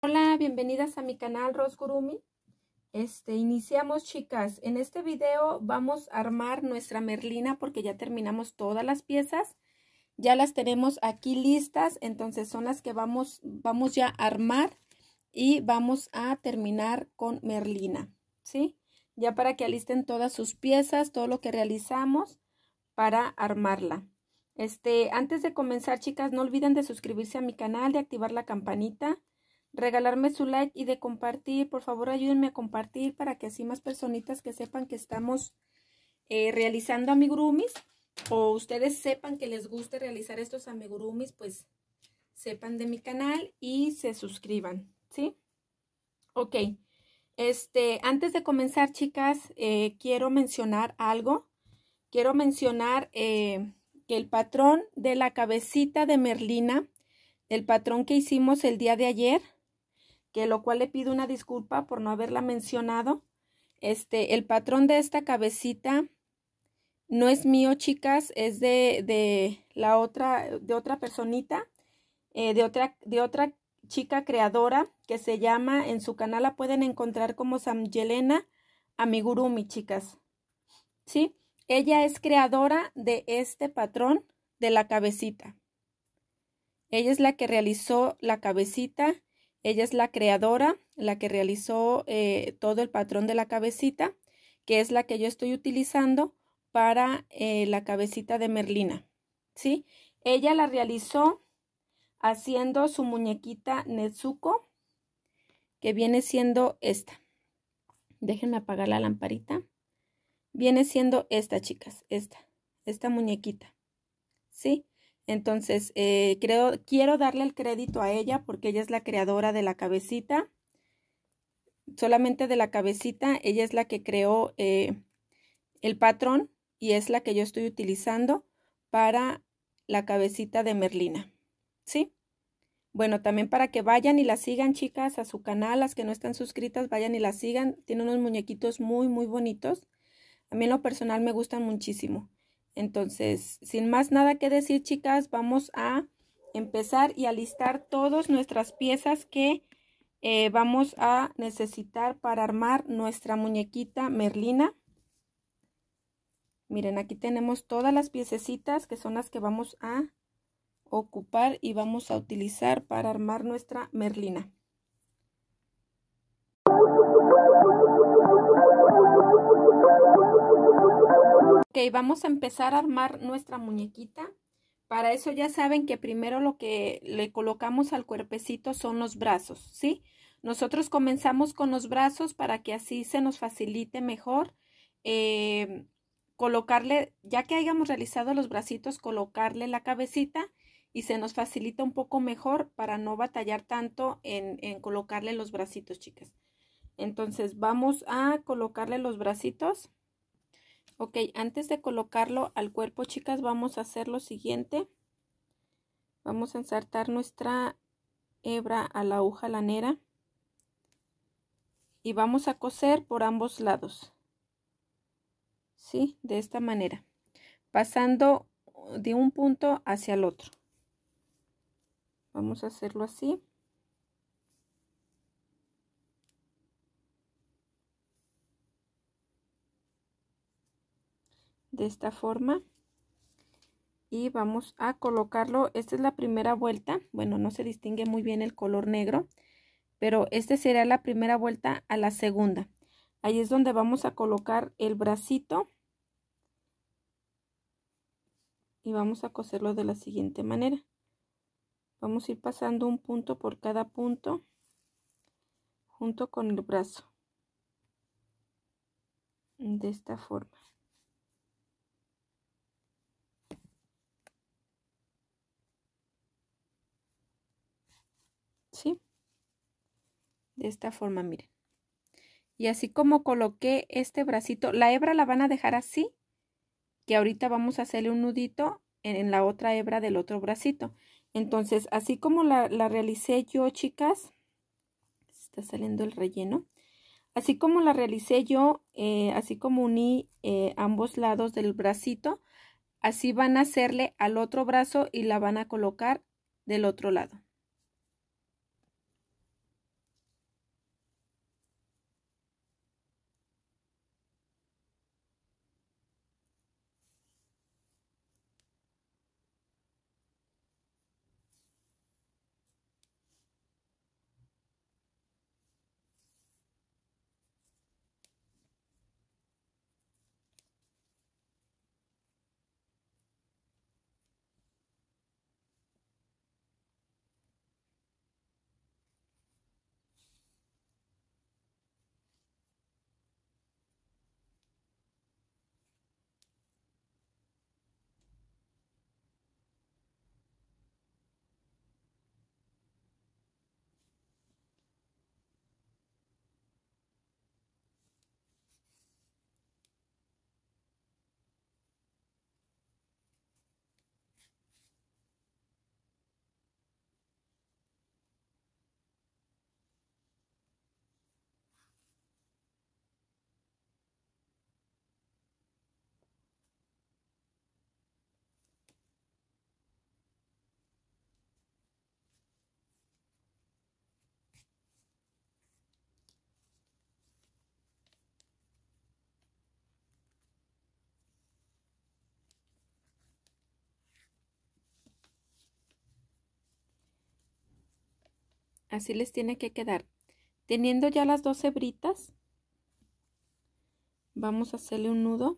Hola, bienvenidas a mi canal Ros Gurumi. Iniciamos, chicas. En este video vamos a armar nuestra merlina porque ya terminamos todas las piezas. Ya las tenemos aquí listas, entonces son las que vamos ya a armar y vamos a terminar con merlina, ¿sí? Ya para que alisten todas sus piezas, todo lo que realizamos para armarla. Antes de comenzar, chicas, no olviden de suscribirse a mi canal, de activar la campanita, regalarme su like y de compartir. Por favor, ayúdenme a compartir para que así más personitas que sepan que estamos realizando amigurumis, o ustedes sepan que les guste realizar estos amigurumis, pues sepan de mi canal y se suscriban, ¿sí? Ok. Antes de comenzar, chicas, quiero mencionar algo. Quiero mencionar que el patrón de la cabecita de merlina, el patrón que hicimos el día de ayer, que lo cual le pido una disculpa por no haberla mencionado. El patrón de esta cabecita no es mío, chicas, es de otra personita, de otra chica creadora que se llama, en su canal la pueden encontrar como Samyelena Amigurumi, chicas, ¿sí? Ella es creadora de este patrón de la cabecita. Ella es la que realizó la cabecita. Ella es la creadora, la que realizó todo el patrón de la cabecita, que es la que yo estoy utilizando para la cabecita de merlina, ¿sí? Ella la realizó haciendo su muñequita Nezuko, que viene siendo esta. Déjenme apagar la lamparita. Viene siendo esta, chicas, esta muñequita, ¿sí? Entonces, quiero darle el crédito a ella porque ella es la creadora de la cabecita. Solamente de la cabecita, ella es la que creó el patrón y es la que yo estoy utilizando para la cabecita de merlina, ¿sí? Bueno, también para que vayan y la sigan, chicas, a su canal. Las que no están suscritas, vayan y la sigan. Tiene unos muñequitos muy, muy bonitos. A mí en lo personal me gustan muchísimo. Entonces, sin más nada que decir, chicas, vamos a empezar y a listar todas nuestras piezas que vamos a necesitar para armar nuestra muñequita merlina. Miren, aquí tenemos todas las piececitas que son las que vamos a ocupar y vamos a utilizar para armar nuestra merlina. Ok, vamos a empezar a armar nuestra muñequita. Para eso ya saben que primero lo que le colocamos al cuerpecito son los brazos, ¿sí? Nosotros comenzamos con los brazos para que así se nos facilite mejor colocarle, ya que hayamos realizado los bracitos, colocarle la cabecita y se nos facilita un poco mejor para no batallar tanto en colocarle los bracitos, chicas. Entonces vamos a colocarle los bracitos. Ok, antes de colocarlo al cuerpo, chicas, vamos a hacer lo siguiente. Vamos a ensartar nuestra hebra a la aguja lanera y vamos a coser por ambos lados, ¿sí? De esta manera, pasando de un punto hacia el otro. Vamos a hacerlo así. De esta forma. Y vamos a colocarlo. Esta es la primera vuelta. Bueno, no se distingue muy bien el color negro, pero este será la primera vuelta a la segunda. Ahí es donde vamos a colocar el bracito y vamos a coserlo de la siguiente manera. Vamos a ir pasando un punto por cada punto junto con el brazo, de esta forma. ¿Sí? De esta forma, miren. Y así como coloqué este bracito, la hebra la van a dejar así, que ahorita vamos a hacerle un nudito en la otra hebra del otro bracito. Entonces, así como la realicé yo, chicas, está saliendo el relleno. Así como la realicé yo, así como uní ambos lados del bracito, así van a hacerle al otro brazo y la van a colocar del otro lado. Así les tiene que quedar. Teniendo ya las 2 hebritas, vamos a hacerle un nudo.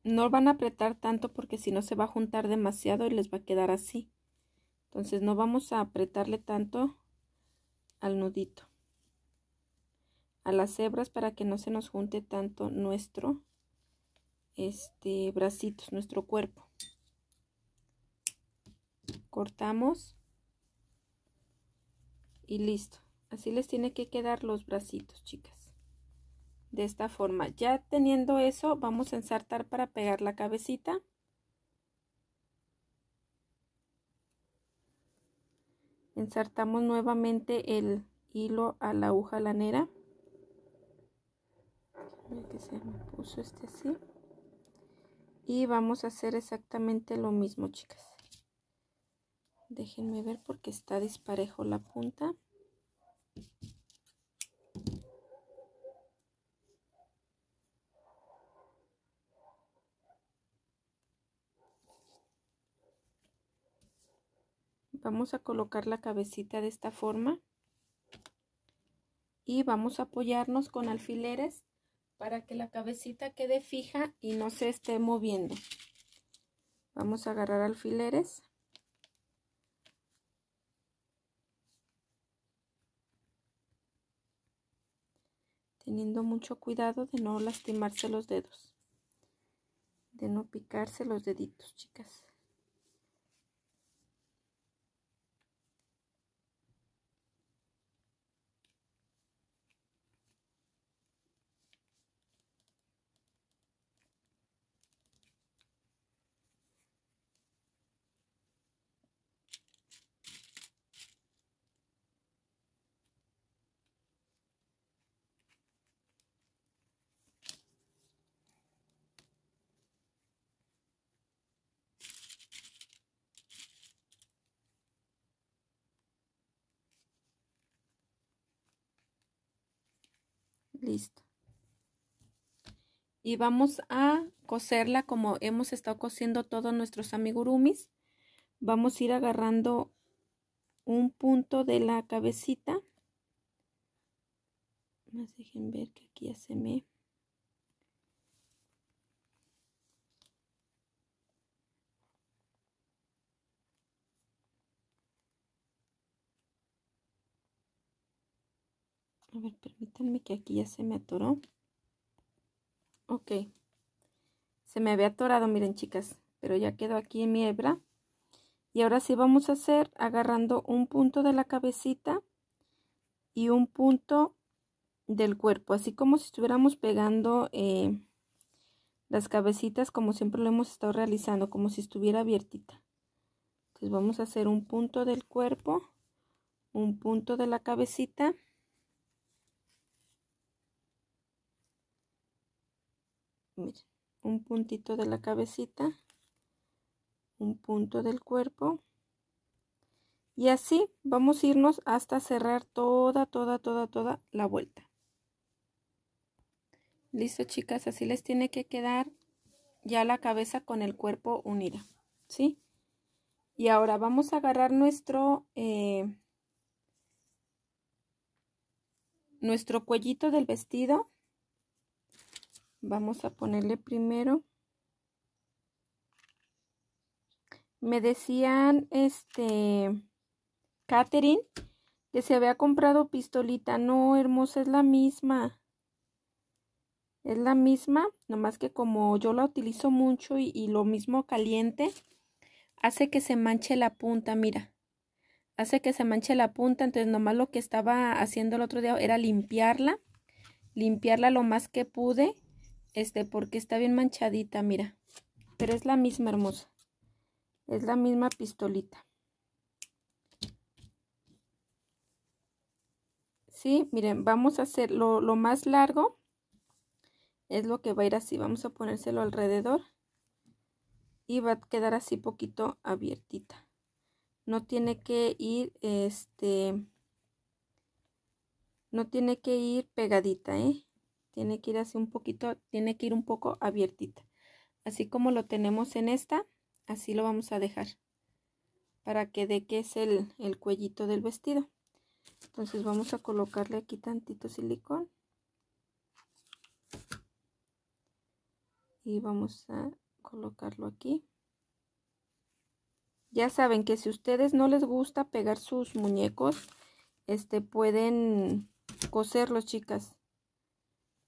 No van a apretar tanto porque si no se va a juntar demasiado y les va a quedar así. Entonces no vamos a apretarle tanto al nudito, a las hebras, para que no se nos junte tanto nuestro bracitos, nuestro cuerpo. Cortamos y listo. Así les tiene que quedar los bracitos, chicas. De esta forma. Ya teniendo eso, vamos a ensartar para pegar la cabecita. Ensartamos nuevamente el hilo a la aguja lanera. Que se me puso así. Y vamos a hacer exactamente lo mismo, chicas. Déjenme ver porque está disparejo la punta. Vamos a colocar la cabecita de esta forma. Y vamos a apoyarnos con alfileres para que la cabecita quede fija y no se esté moviendo. Vamos a agarrar alfileres. Teniendo mucho cuidado de no lastimarse los dedos. De no picarse los deditos, chicas. Listo. Y vamos a coserla como hemos estado cosiendo todos nuestros amigurumis. Vamos a ir agarrando un punto de la cabecita. Más dejen ver que aquí ya se me... A ver, permítanme que aquí ya se me atoró. Ok. Se me había atorado, miren, chicas. Pero ya quedó aquí en mi hebra. Y ahora sí vamos a hacer agarrando un punto de la cabecita y un punto del cuerpo. Así como si estuviéramos pegando las cabecitas, como siempre lo hemos estado realizando, como si estuviera abiertita. Entonces vamos a hacer un punto del cuerpo, un punto de la cabecita. Miren, un puntito de la cabecita, un punto del cuerpo. Y así vamos a irnos hasta cerrar toda la vuelta. Listo, chicas, así les tiene que quedar ya la cabeza con el cuerpo unida, ¿sí? Y ahora vamos a agarrar nuestro cuellito del vestido. Vamos a ponerle primero. Me decían, Catherine, que se había comprado pistolita. No, hermosa, es la misma. Es la misma, nomás que como yo la utilizo mucho y lo mismo caliente, hace que se manche la punta, mira. Hace que se manche la punta, entonces nomás lo que estaba haciendo el otro día era limpiarla lo más que pude, porque está bien manchadita, mira. Pero es la misma, hermosa. Es la misma pistolita. Sí, miren, vamos a hacer lo más largo. Es lo que va a ir así. Vamos a ponérselo alrededor. Y va a quedar así poquito abiertita. No tiene que ir, no tiene que ir pegadita, Tiene que ir así un poquito, tiene que ir un poco abiertita. Así como lo tenemos en esta, así lo vamos a dejar. para que dé que es el cuellito del vestido. Entonces vamos a colocarle aquí tantito silicón. Y vamos a colocarlo aquí. Ya saben que si a ustedes no les gusta pegar sus muñecos, pueden coserlos, chicas.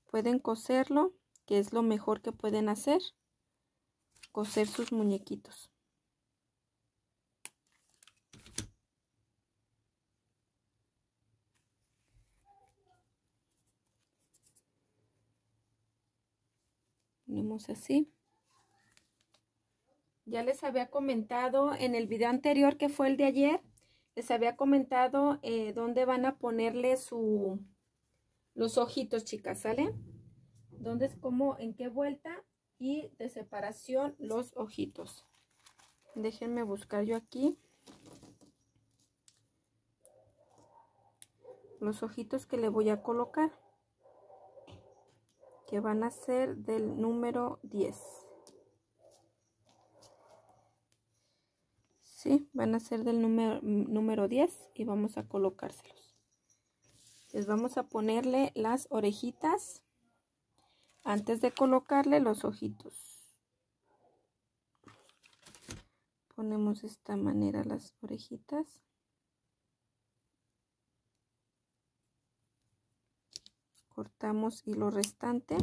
Pueden coserlo, que es lo mejor que pueden hacer. Coser sus muñequitos. Ponemos así. Ya les había comentado en el video anterior, que fue el de ayer, les había comentado dónde van a ponerle los ojitos, chicas, ¿sale? Dónde es como, en qué vuelta y de separación los ojitos. Déjenme buscar yo aquí los ojitos que le voy a colocar, que van a ser del número 10. Sí, van a ser del número 10 y vamos a colocárselos. Les vamos a ponerle las orejitas antes de colocarle los ojitos. Ponemos de esta manera las orejitas. Cortamos hilo restante.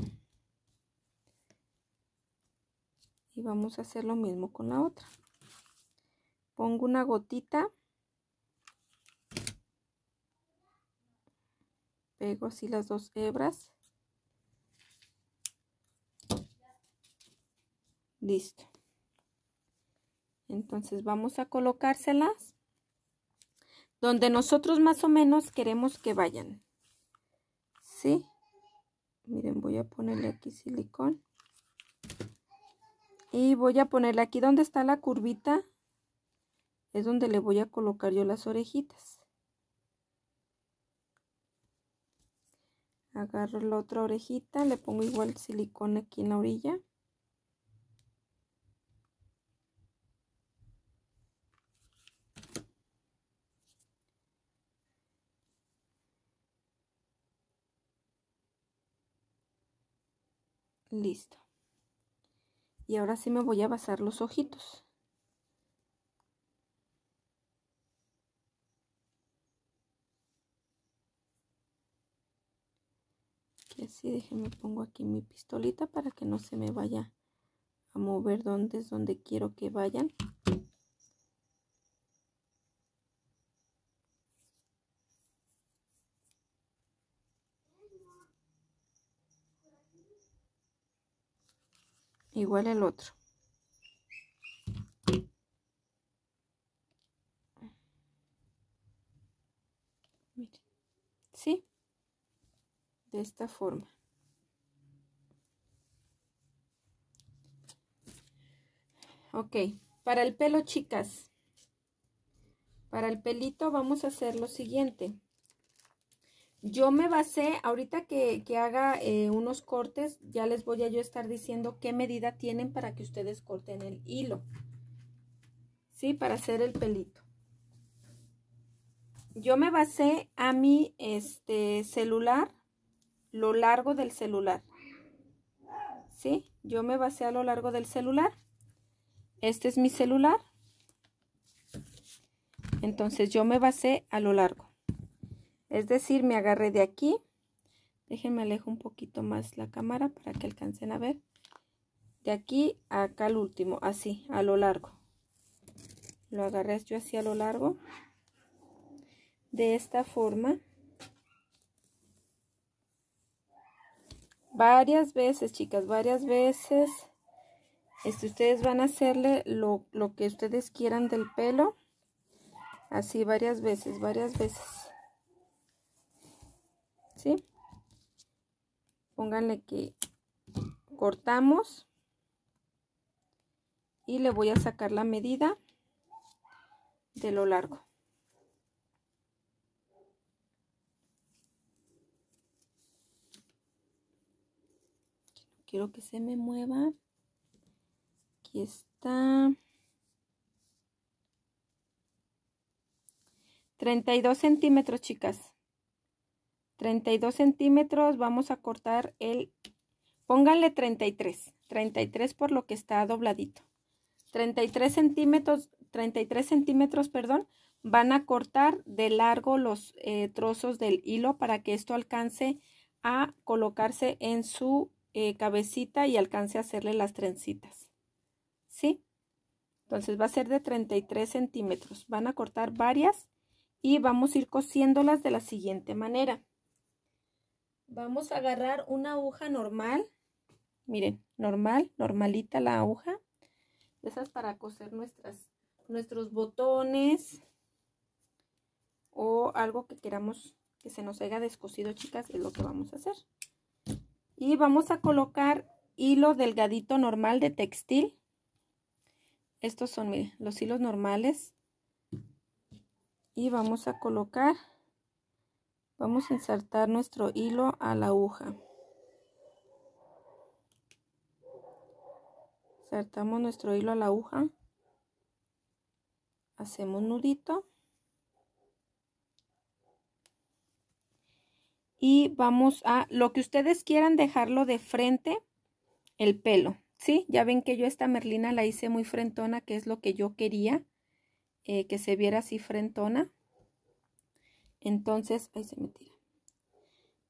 Y vamos a hacer lo mismo con la otra. Pongo una gotita. Pego así las dos hebras. Listo. Entonces vamos a colocárselas donde nosotros más o menos queremos que vayan. ¿Sí? Miren, voy a ponerle aquí silicón. Y voy a ponerle aquí donde está la curvita. Es donde le voy a colocar yo las orejitas. Agarro la otra orejita, le pongo igual silicón aquí en la orilla. Listo. Y ahora sí me voy a basar los ojitos. Y así, déjenme pongo aquí mi pistolita para que no se me vaya a mover donde es donde quiero que vayan. Igual el otro. Miren. ¿Sí? De esta forma. Ok, para el pelo, chicas. Para el pelito vamos a hacer lo siguiente. Yo me basé, ahorita que haga unos cortes, ya les voy a yo estar diciendo qué medida tienen para que ustedes corten el hilo. ¿Sí? Para hacer el pelito. Yo me basé a mi celular, lo largo del celular. ¿Sí? Yo me basé a lo largo del celular. Este es mi celular. Entonces yo me basé a lo largo. Es decir, me agarré de aquí. Déjenme alejo un poquito más la cámara para que alcancen a ver. De aquí a acá al último, así, a lo largo. Lo agarré yo así a lo largo. De esta forma. Varias veces, chicas, varias veces. Ustedes van a hacerle lo que ustedes quieran del pelo. Así varias veces, ¿sí? Pónganle que cortamos y le voy a sacar la medida de lo largo. No quiero que se me mueva. Aquí está. 32 centímetros, chicas. 32 centímetros, vamos a cortar pónganle 33 por lo que está dobladito. 33 centímetros, perdón, van a cortar de largo los trozos del hilo para que esto alcance a colocarse en su cabecita y alcance a hacerle las trencitas. ¿Sí? Entonces va a ser de 33 centímetros. Van a cortar varias y vamos a ir cosiéndolas de la siguiente manera. Vamos a agarrar una aguja normal. Miren, normalita la aguja. Esas para coser nuestros botones o algo que queramos que se nos haya descosido, chicas, es lo que vamos a hacer. Y vamos a colocar hilo delgadito normal de textil. Estos son, miren, los hilos normales. Y vamos a colocar, vamos a insertar nuestro hilo a la aguja. Insertamos nuestro hilo a la aguja. Hacemos nudito. Y vamos a, lo que ustedes quieran, dejarlo de frente, el pelo, ¿sí? Ya ven que yo esta merlina la hice muy frentona, que es lo que yo quería, que se viera así frentona. Entonces, ahí se me tira.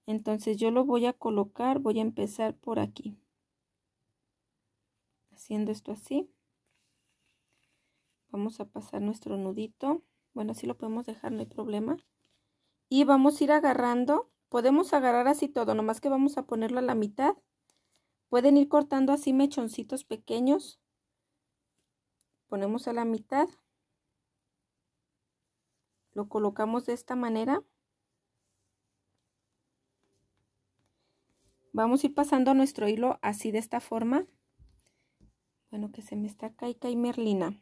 Entonces yo lo voy a colocar, voy a empezar por aquí. Haciendo esto así. Vamos a pasar nuestro nudito. Bueno, así lo podemos dejar, no hay problema. Y vamos a ir agarrando. Podemos agarrar así todo, nomás que vamos a ponerlo a la mitad. Pueden ir cortando así mechoncitos pequeños. Ponemos a la mitad. Lo colocamos de esta manera. Vamos a ir pasando nuestro hilo así de esta forma. Bueno, que se me está caica y merlina.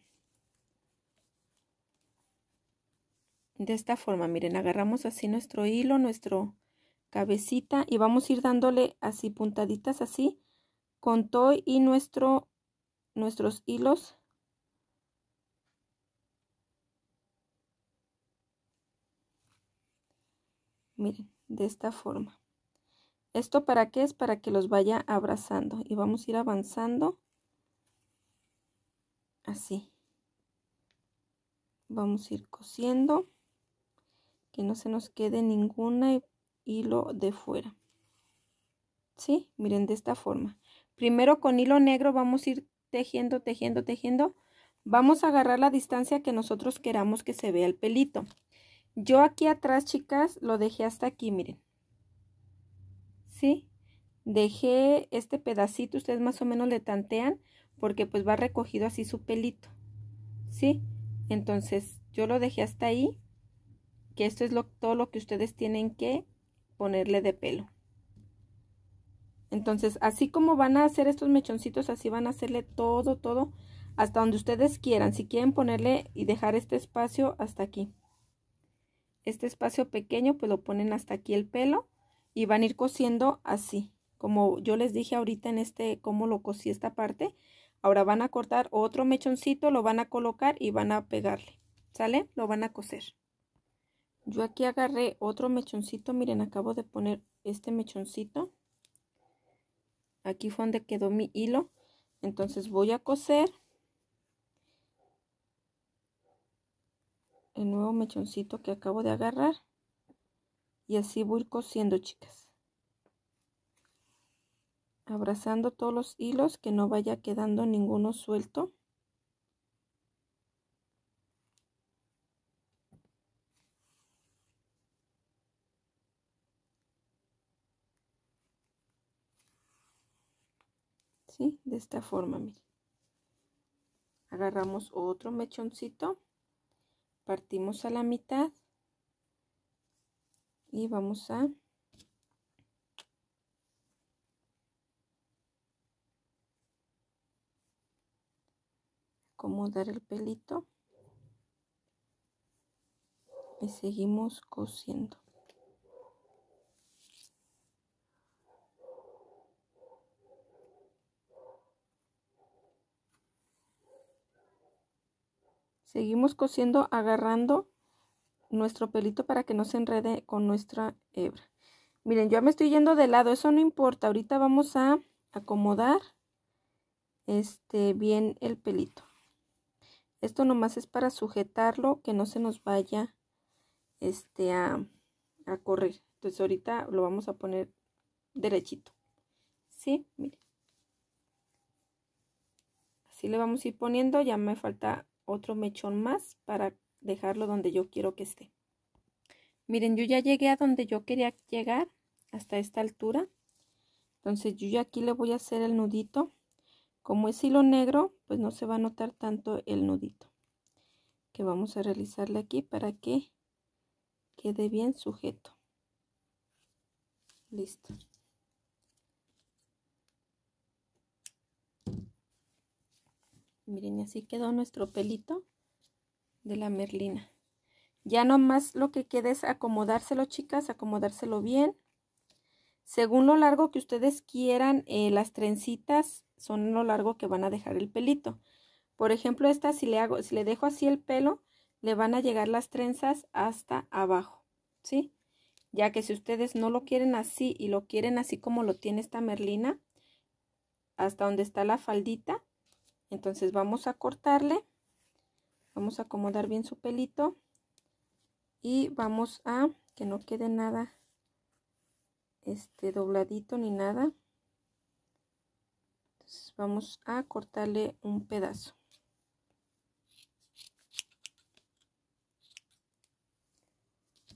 De esta forma, miren, agarramos así nuestro hilo, nuestro cabecita y vamos a ir dándole así puntaditas así con todo y nuestros hilos. Miren, de esta forma. ¿Esto para qué es? Para que los vaya abrazando y vamos a ir avanzando así. Vamos a ir cosiendo que no se nos quede ningún hilo de fuera. ¿Sí? Miren, de esta forma. Primero con hilo negro vamos a ir tejiendo, tejiendo, tejiendo. Vamos a agarrar la distancia que nosotros queramos que se vea el pelito. Yo aquí atrás, chicas, lo dejé hasta aquí, miren. ¿Sí? Dejé este pedacito, ustedes más o menos le tantean, porque pues va recogido así su pelito. ¿Sí? Entonces, yo lo dejé hasta ahí, que esto es todo lo que ustedes tienen que ponerle de pelo. Entonces, así como van a hacer estos mechoncitos, así van a hacerle todo, hasta donde ustedes quieran. Si quieren ponerle y dejar este espacio hasta aquí. Este espacio pequeño, pues lo ponen hasta aquí el pelo y van a ir cosiendo así. Como yo les dije ahorita en cómo lo cosí esta parte. Ahora van a cortar otro mechoncito, lo van a colocar y van a pegarle. ¿Sale? Lo van a coser. Yo aquí agarré otro mechoncito, miren, acabo de poner este mechoncito. Aquí fue donde quedó mi hilo. Entonces voy a coser el nuevo mechoncito que acabo de agarrar. Y así voy a ir cosiendo, chicas. Abrazando todos los hilos, que no vaya quedando ninguno suelto. ¿Sí? De esta forma, miren. Agarramos otro mechoncito, partimos a la mitad y vamos a acomodar el pelito y seguimos cosiendo. Seguimos cosiendo agarrando nuestro pelito para que no se enrede con nuestra hebra. Miren, yo me estoy yendo de lado, eso no importa. Ahorita vamos a acomodar bien el pelito. Esto nomás es para sujetarlo, que no se nos vaya a correr. Entonces ahorita lo vamos a poner derechito. ¿Sí? Miren. Así le vamos a ir poniendo. Ya me falta otro mechón más para dejarlo donde yo quiero que esté. Miren, yo ya llegué a donde yo quería llegar, hasta esta altura. Entonces yo ya aquí le voy a hacer el nudito. Como es hilo negro, pues no se va a notar tanto el nudito que vamos a realizarle aquí para que quede bien sujeto. Listo. Miren, así quedó nuestro pelito de la merlina. Ya nomás lo que queda es acomodárselo, chicas, acomodárselo bien. Según lo largo que ustedes quieran, las trencitas son lo largo que van a dejar el pelito. Por ejemplo, esta si le dejo así el pelo, le van a llegar las trenzas hasta abajo, ¿sí? Ya que si ustedes no lo quieren así y lo quieren así como lo tiene esta merlina, hasta donde está la faldita, entonces vamos a cortarle, vamos a acomodar bien su pelito y vamos a que no quede nada dobladito ni nada. Entonces vamos a cortarle un pedazo.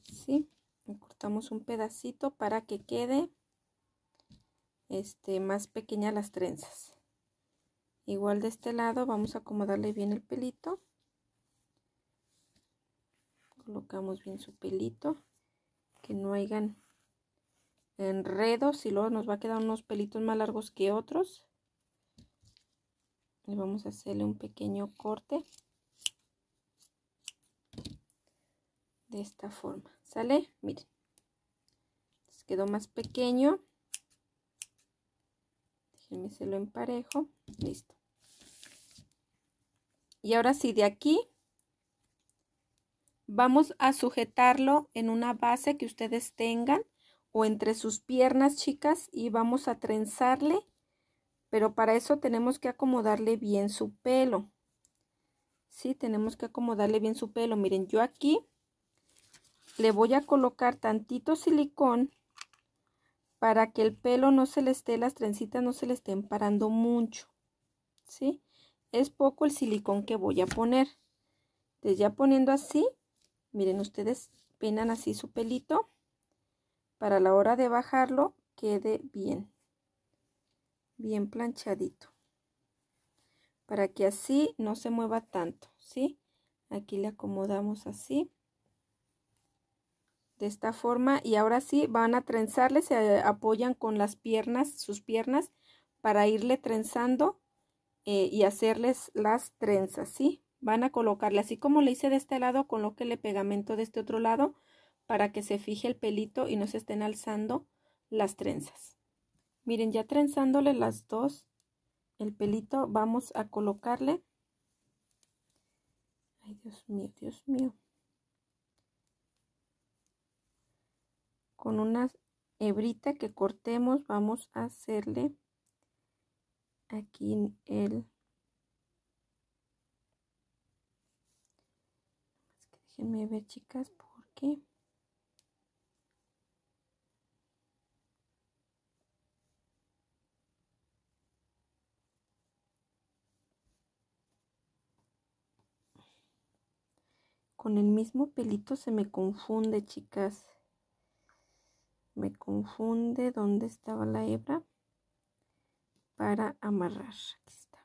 ¿Sí? Cortamos un pedacito para que quede más pequeña las trenzas. Igual de este lado vamos a acomodarle bien el pelito. Colocamos bien su pelito, que no hayan enredos y luego nos va a quedar unos pelitos más largos que otros. Y vamos a hacerle un pequeño corte de esta forma. ¿Sale? Miren, les quedó más pequeño. Déjenme se lo emparejo. Listo. Y ahora sí, de aquí vamos a sujetarlo en una base que ustedes tengan o entre sus piernas, chicas, y vamos a trenzarle, pero para eso tenemos que acomodarle bien su pelo. Sí, tenemos que acomodarle bien su pelo. Miren, yo aquí le voy a colocar tantito silicón para que el pelo no se le esté, las trencitas no se le estén parando mucho. ¿Sí? Es poco el silicón que voy a poner. Entonces ya poniendo así, miren, ustedes peinan así su pelito para la hora de bajarlo quede bien, bien planchadito. Para que así no se mueva tanto, ¿sí? Aquí le acomodamos así. De esta forma y ahora sí van a trenzarle, se apoyan con las piernas, sus piernas, para irle trenzando y hacerles las trenzas, ¿sí? Van a colocarle así como le hice de este lado, colóquele pegamento de este otro lado para que se fije el pelito y no se estén alzando las trenzas. Miren, ya trenzándole las dos, el pelito, vamos a colocarle, ay Dios mío, Dios mío, con una hebrita que cortemos vamos a hacerle aquí déjenme ver, chicas, porque con el mismo pelito se me confunde, chicas. Me confunde dónde estaba la hebra para amarrar. Aquí está.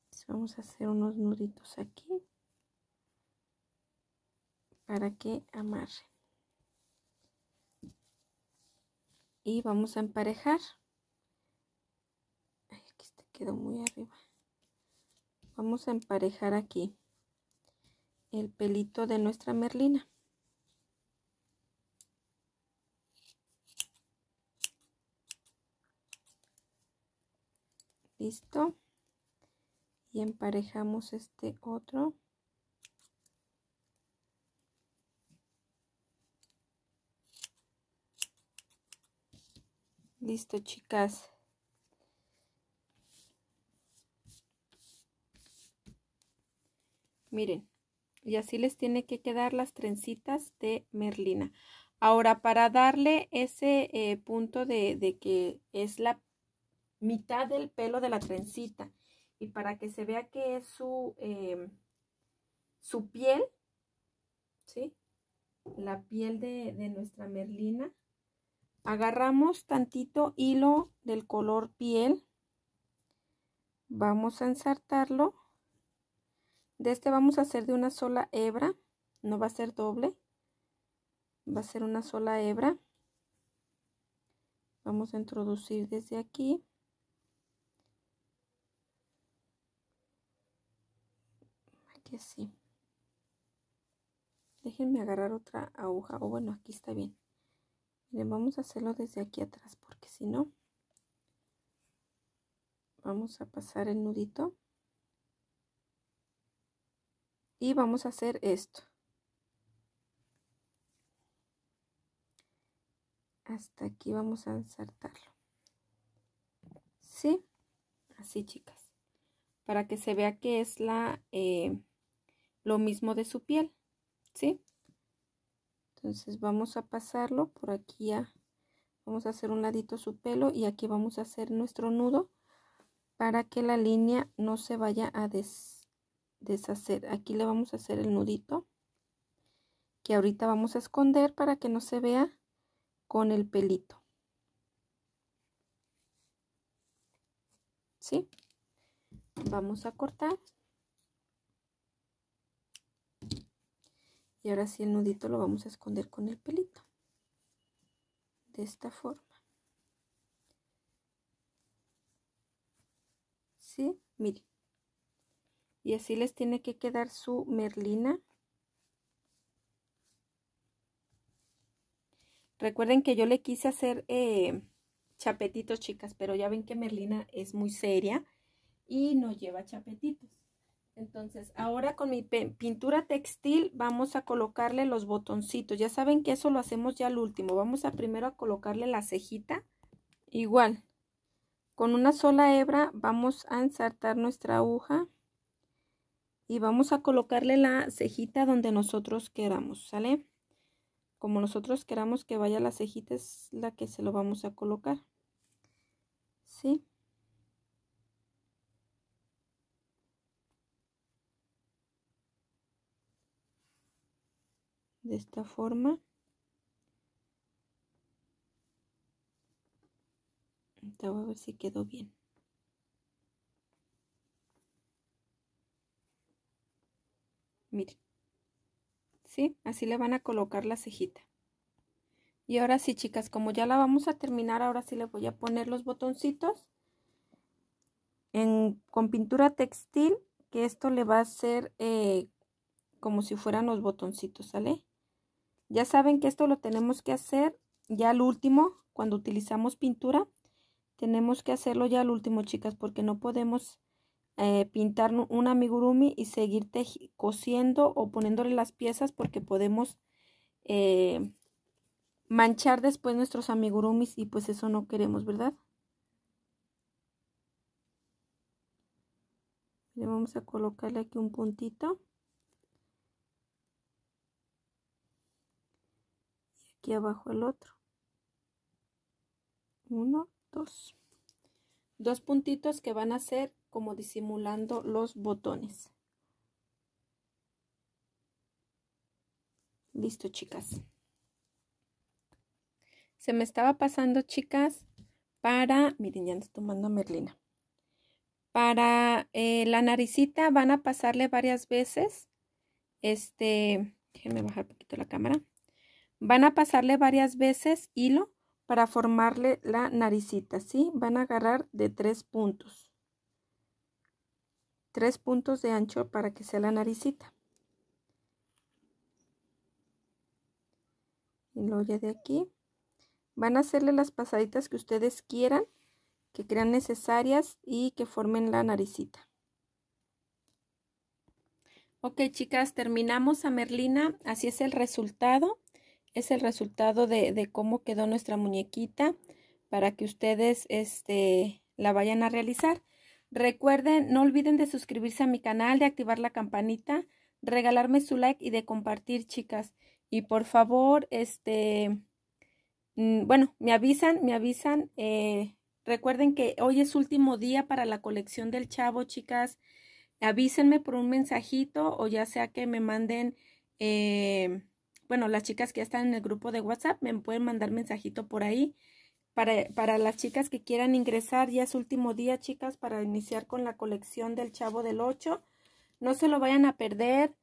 Entonces vamos a hacer unos nuditos aquí para que amarre. Y vamos a emparejar. Ay, aquí este quedó muy arriba. Vamos a emparejar aquí el pelito de nuestra merlina. Listo. y emparejamos este otro. Listo, chicas. Miren, y así les tiene que quedar las trencitas de merlina. Ahora, para darle ese punto de que es la mitad del pelo de la trencita y para que se vea que es su piel, ¿sí? La piel de nuestra merlina. Agarramos tantito hilo del color piel. Vamos a ensartarlo. De este vamos a hacer de una sola hebra. No va a ser doble. Va a ser una sola hebra. Vamos a introducir desde aquí. Aquí así. Déjenme agarrar otra aguja. O bueno, aquí está bien. Miren, vamos a hacerlo desde aquí atrás porque si no, vamos a pasar el nudito. Y vamos a hacer esto. Hasta aquí vamos a ensartarlo. ¿Sí? Así, chicas. Para que se vea que es lo mismo de su piel. ¿Sí? Entonces vamos a pasarlo por aquí. Vamos a hacer un ladito su pelo y aquí vamos a hacer nuestro nudo para que la línea no se vaya a deshacer. Aquí le vamos a hacer el nudito que ahorita vamos a esconder para que no se vea con el pelito. ¿Sí? Vamos a cortar. Y ahora sí el nudito lo vamos a esconder con el pelito. De esta forma. ¿Sí? Miren. Y así les tiene que quedar su merlina. Recuerden que yo le quise hacer chapetitos, chicas, pero ya ven que merlina es muy seria y no lleva chapetitos. Entonces, ahora con mi pintura textil vamos a colocarle los botoncitos. Ya saben que eso lo hacemos ya al último. Vamos a primero a colocarle la cejita. Igual, con una sola hebra vamos a ensartar nuestra aguja y vamos a colocarle la cejita donde nosotros queramos, ¿sale? Como nosotros queramos que vaya la cejita es la que se lo vamos a colocar. ¿Sí? De esta forma. Ahorita voy a ver si quedó bien. Miren. ¿Sí? Así le van a colocar la cejita. Y ahora sí, chicas, como ya la vamos a terminar, ahora sí le voy a poner los botoncitos con pintura textil, que esto le va a hacer como si fueran los botoncitos, ¿sale? Ya saben que esto lo tenemos que hacer ya al último, cuando utilizamos pintura, tenemos que hacerlo ya al último, chicas, porque no podemos pintar un amigurumi y seguir cosiendo o poniéndole las piezas porque podemos manchar después nuestros amigurumis y pues eso no queremos, ¿verdad? Le vamos a colocarle aquí un puntito. Y aquí abajo el otro. 1, 2. Dos puntitos que van a ser como disimulando los botones. Listo, chicas. Se me estaba pasando, chicas, miren, ya ando tomando merlina. Para la naricita van a pasarle varias veces. Déjenme bajar un poquito la cámara. Van a pasarle varias veces hilo para formarle la naricita, ¿sí? Van a agarrar de 3 puntos. 3 puntos de ancho para que sea la naricita. Y luego ya de aquí van a hacerle las pasaditas que ustedes quieran, que crean necesarias y que formen la naricita. Ok, chicas, terminamos a Merlina. Así es el resultado. Es el resultado de cómo quedó nuestra muñequita para que ustedes la vayan a realizar. Recuerden, no olviden de suscribirse a mi canal, de activar la campanita, regalarme su like y de compartir, chicas. Y por favor, bueno, me avisan. Recuerden que hoy es último día para la colección del Chavo, chicas. Avísenme por un mensajito o ya sea que me manden, bueno, las chicas que ya están en el grupo de WhatsApp me pueden mandar mensajito por ahí. Para las chicas que quieran ingresar, ya es último día, chicas, para iniciar con la colección del Chavo del 8. No se lo vayan a perder.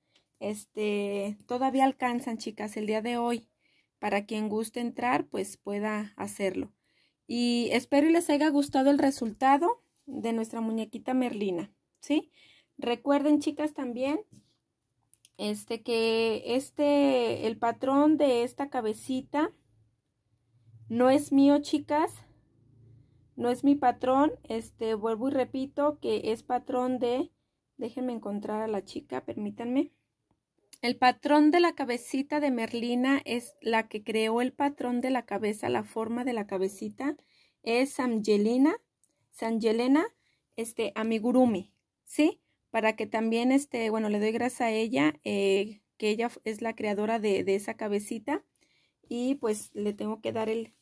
Todavía alcanzan, chicas, el día de hoy. Para quien guste entrar, pues pueda hacerlo. Y espero y les haya gustado el resultado de nuestra muñequita Merlina, ¿sí? Recuerden, chicas, también que el patrón de esta cabecita no es mío, chicas. No es mi patrón. Vuelvo y repito que es patrón de... Déjenme encontrar a la chica, permítanme. El patrón de la cabecita de Merlina es la que creó el patrón de la cabeza, la forma de la cabecita. Es Sanjelena Amigurumi, ¿sí? Para que también, bueno, le doy gracias a ella, que ella es la creadora de esa cabecita. Y pues le tengo que dar el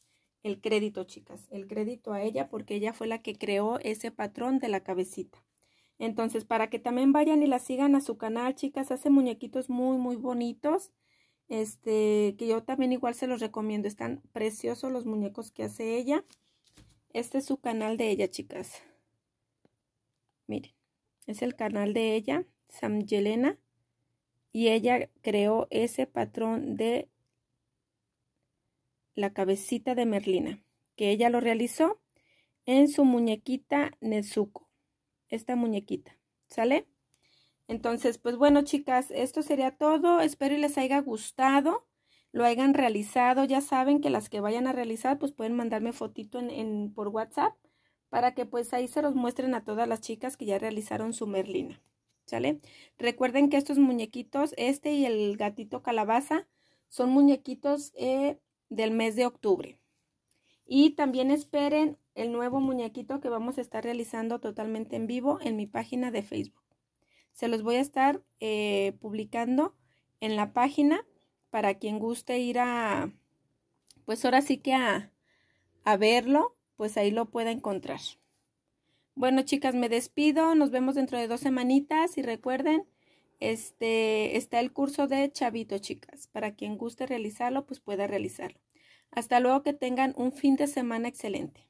crédito, chicas, el crédito a ella porque ella fue la que creó ese patrón de la cabecita. Entonces, para que también vayan y la sigan a su canal, chicas, hace muñequitos muy, muy bonitos. Que yo también igual se los recomiendo. Están preciosos los muñecos que hace ella. Este es su canal de ella, chicas. Miren, es el canal de ella, Sanjelena. Y ella creó ese patrón de la cabecita de Merlina, que ella lo realizó en su muñequita Nezuko. Esta muñequita, ¿sale? Entonces, pues bueno, chicas, esto sería todo. Espero y les haya gustado, lo hayan realizado. Ya saben que las que vayan a realizar, pues pueden mandarme fotito por WhatsApp para que pues ahí se los muestren a todas las chicas que ya realizaron su Merlina, ¿sale? Recuerden que estos muñequitos, y el gatito calabaza, son muñequitos del mes de octubre. Y también esperen el nuevo muñequito que vamos a estar realizando totalmente en vivo en mi página de Facebook. Se los voy a estar publicando en la página para quien guste ir pues ahora sí que a verlo, pues ahí lo pueda encontrar. Bueno, chicas, me despido. Nos vemos dentro de 2 semanitas y recuerden, está el curso de Chavito, chicas. Para quien guste realizarlo, pues pueda realizarlo. Hasta luego, que tengan un fin de semana excelente.